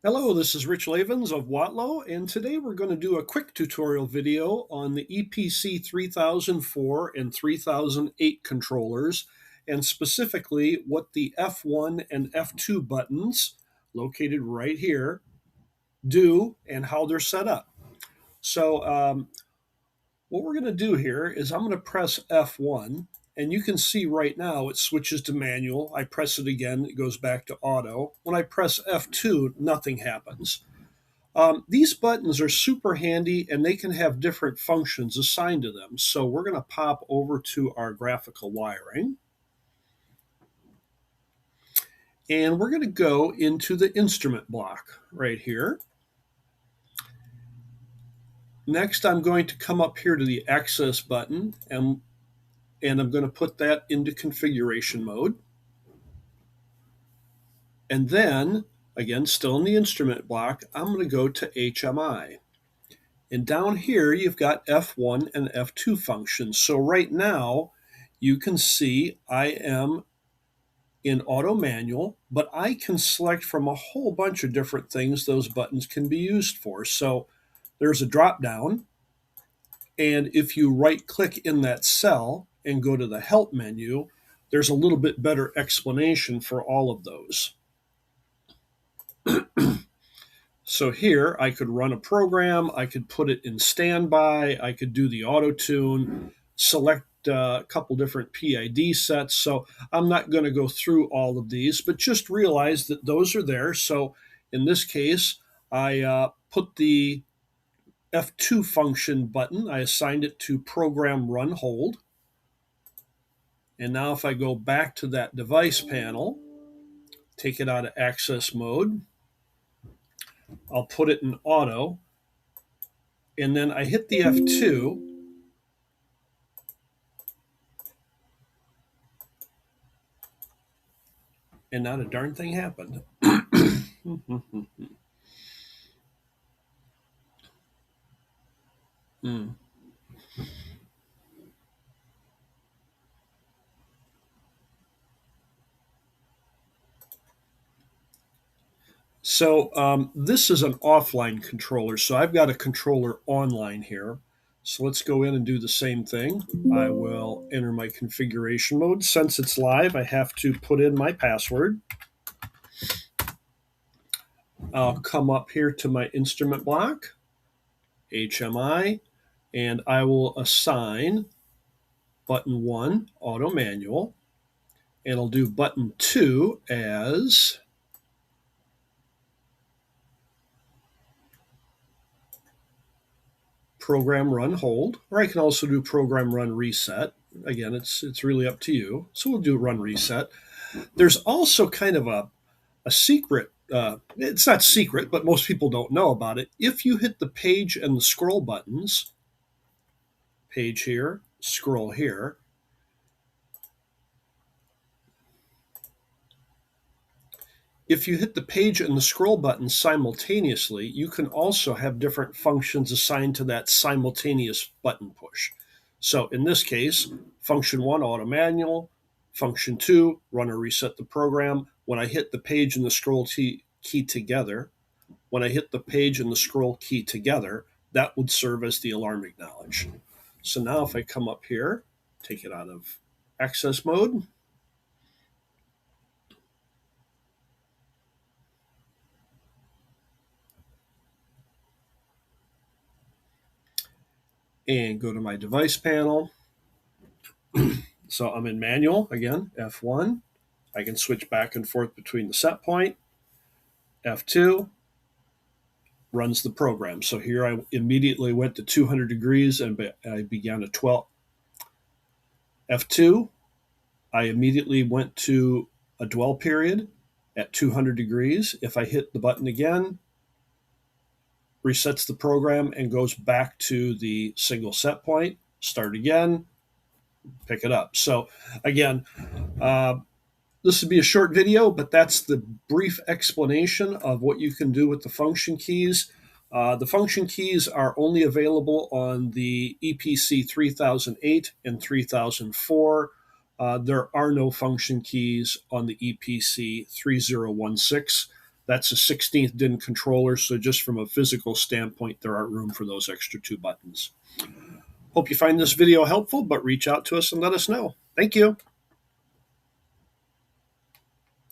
Hello, this is Rich Lavens of Watlow, and today we're going to do a quick tutorial video on the EPC3004 and 3008 controllers, and specifically what the F1 and F2 buttons, located right here, do and how they're set up. So what we're going to do here is I'm going to press F1, and you can see right now it switches to manual. I press it again, it goes back to auto. When I press F2, nothing happens. These buttons are super handy and they can have different functions assigned to them. So we're going to pop over to our graphical wiring. And we're going to go into the instrument block right here. Next, I'm going to come up here to the access button and I'm going to put that into configuration mode. And then, again, still in the instrument block, I'm going to go to HMI. And down here, you've got F1 and F2 functions. So right now, you can see I am in auto manual, but I can select from a whole bunch of different things those buttons can be used for. So there's a drop down, and if you right click in that cell and go to the help menu, there's a little bit better explanation for all of those. So here I could run a program, I could put it in standby, I could do the auto tune, select a couple different PID sets. So I'm not going to go through all of these, but just realize that those are there. So in this case, I put the F2 function button, I assigned it to program run hold. And now if I go back to that device panel, take it out of access mode, I'll put it in auto, and then I hit the F2, and not a darn thing happened. So this is an offline controller. So I've got a controller online here. So let's go in and do the same thing. I will enter my configuration mode. Since it's live, I have to put in my password. I'll come up here to my instrument block, HMI, and I will assign button 1, auto manual, and I'll do button 2 as program run hold, or I can also do program run reset. Again, it's really up to you. So we'll do run reset. There's also kind of a secret. It's not secret, but most people don't know about it. If you hit the page and the scroll buttons, page here, scroll here, if you hit the page and the scroll button simultaneously, you can also have different functions assigned to that simultaneous button push. So in this case, function 1, auto manual, function 2, run or reset the program. When I hit the page and the scroll key together, when I hit the page and the scroll key together, that would serve as the alarm acknowledge. So now if I come up here, take it out of access mode, and go to my device panel. So I'm in manual again, F1. I can switch back and forth between the set point. F2 runs the program. So here I immediately went to 200 degrees and I began a 12. F2, I immediately went to a dwell period at 200 degrees. If I hit the button again, resets the program and goes back to the single set point, start again, pick it up. So again, this would be a short video, but that's the brief explanation of what you can do with the function keys. The function keys are only available on the EPC3008 and 3004. There are no function keys on the EPC3016. That's a 16th DIN controller, so just from a physical standpoint, there aren't room for those extra 2 buttons. Hope you find this video helpful, but reach out to us and let us know. Thank you.